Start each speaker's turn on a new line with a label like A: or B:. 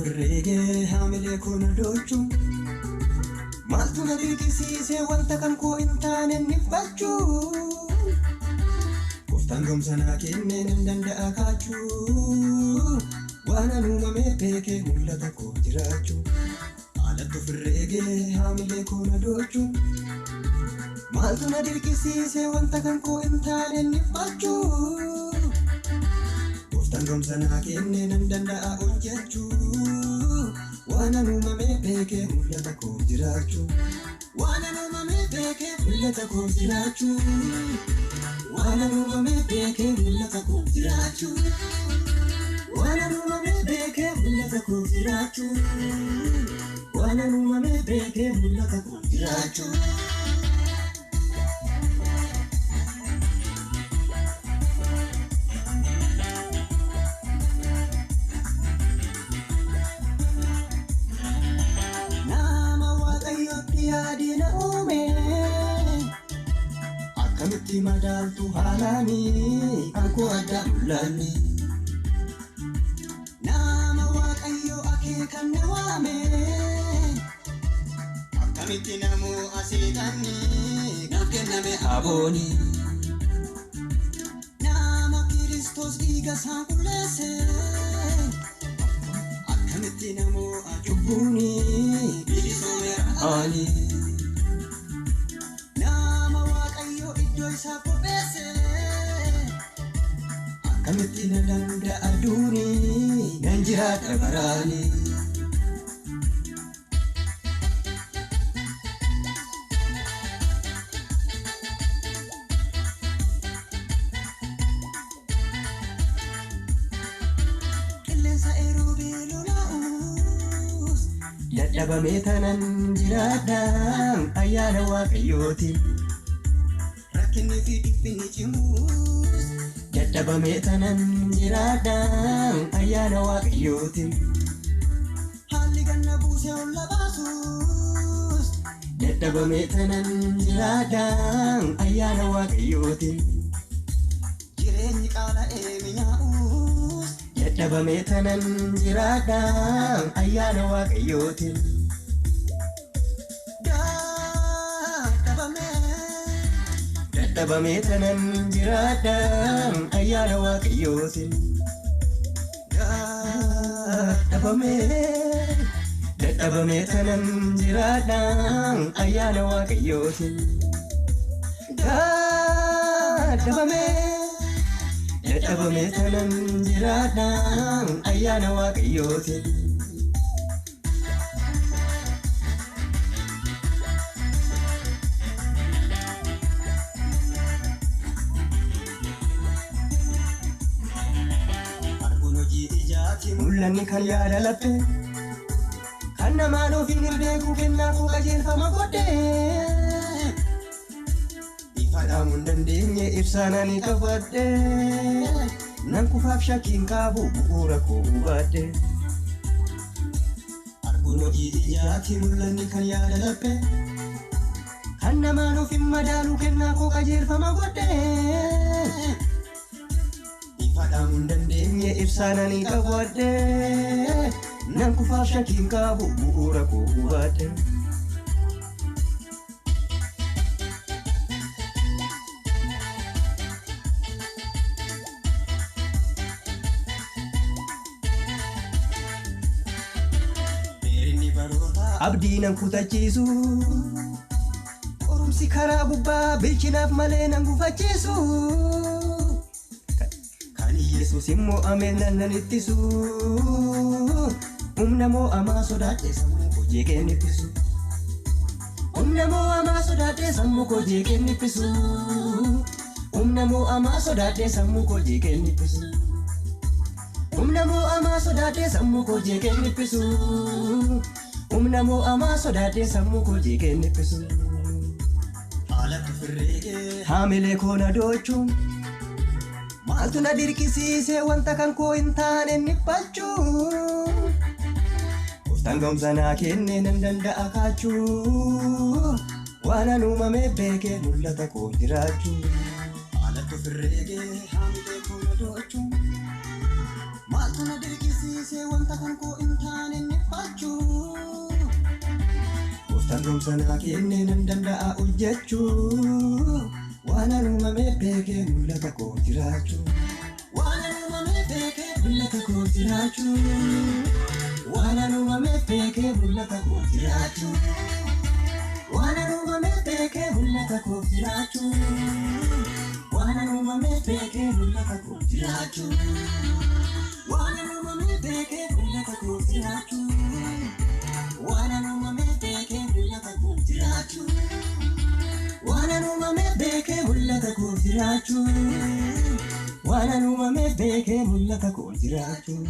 A: Reggae hamile kun dochu maltu na dirqisiise wanta kan koo hin taane nifachu koftaan gomsanaa kenneen hin danda'a kaachuu waan uumame beekee mul'ata koo jiraachuu haalattu firreegee hamile kun dochu maltu na dirqisiise wanta kan koo hin taane nifachu koftaan gomsanaa kenneen hin danda'a hojjechuu Wana numa me beke mulata ko jirachu Wana numa me beke mulata ko jirachu Wana numa me beke mulata ko jirachu Wana numa me beke mulata ko jirachu Wana numa me beke mulata ko jirachu Akamitti madaaltu haalani anko adda mul'anni nama waaqayyo akeekan na waame akkamitti namoo asiitanni naaf kenname abooni nama Kiristoos dhiiga isaa qulleesse akkamitti namoo ajubbuuni bilisoomeera ani Akamitti na danda'a duuni nan jiraadha baraani Qilleensa eeruu beelolaa'uus dadhabamee tanan jiraadha ayyaana waaqayyooti Rakkinni fi dhiphinni cimuus dadhabamee tanan jiraadha ayyaana waaqayyooti haalli ganna buusee olla baasuus dadhabamee tanan jiraadha ayyaana waaqayyooti jireenyi qaala'ee mi'aa'uus dadhabamee tanan jiraadha ayyaana waaqayyooti Dadhabamee tanan jiraadha ayyaana waaqayyootiin Dadhabamee tanan jiraadha ayyaana waaqayyootiin Dadhabamee tanan jiraadha ayyaana waaqayyootiin Mul'anni kan yaada lappe kan namaan ofiin hin beeku kennaa koo qajeelfama godhee ifa dhaamuu hin dandeenye ibsaan ani qabadhe nan kufaaf shakkiin qabu bu'uura koo hubadhe arguun hojii ijaatii mul'anni kan yaada lappe kan namaan ofiin madaalu kennaa koo qajeelfama godhee Fadhamuun dandeenye ibsaan ani qabadhe nan kufaaf shakkiin qabu bu'uura koo hubadhe Dheerinni barootaa abdii nan kutachiisu qorumsi karaa gubbaa bilchinaaf malee nan gufachiisu Yesus immoo ameenan nan ittisu humna moo'amaa sodaadhee sammuu koo jeeqeen dhiphisu humna moo'amaa sodaadhee sammuu koo jeeqeen dhiphisu humna moo'amaa sodaadhee sammuu koo jeeqeen dhiphisu humna moo'amaa sodaadhee sammuu koo jeeqeen dhiphisu Umnamo ama sodaadhee sammuu koo jigee niphisu. Alatti firreegee haamilee koo na doochuun maaltu na dirqisiisee wanta kan koo hin taane niphachuu. Gooftaan ga'umsa naa kennee nan danda'a kaachuu. Waan ani uumamee beekee mul'ata koo jiraachuu. Alatti firreegee haamilee koo na doochuun maaltu na dirqisiisee wanta kan koo hin taane niphachuu. Gooftaan ga'umsa naa kennee nan danda'a hojjechuu. Waan ani uumamee beekee mul'ata koo jiraachuu. Waan ani uumamee beekee mul'ata koo jiraachuu. Waan ani uumamee beekee mul'ata koo jiraachuu. Waan ani uumamee beekee mul'ata koo jiraachuu. Waan ani uumamee beekee mul'ata koo jiraachuu. Waan ani uumamee beekee mul'ata koo jiraachuu. Waan ani uumamee beekee mul'ata koo jiraachuu. Waan ani uumamee beekee mul'ata koo jiraachuu. Waan ani uumamee beekee mul'ata koo jiraachuu.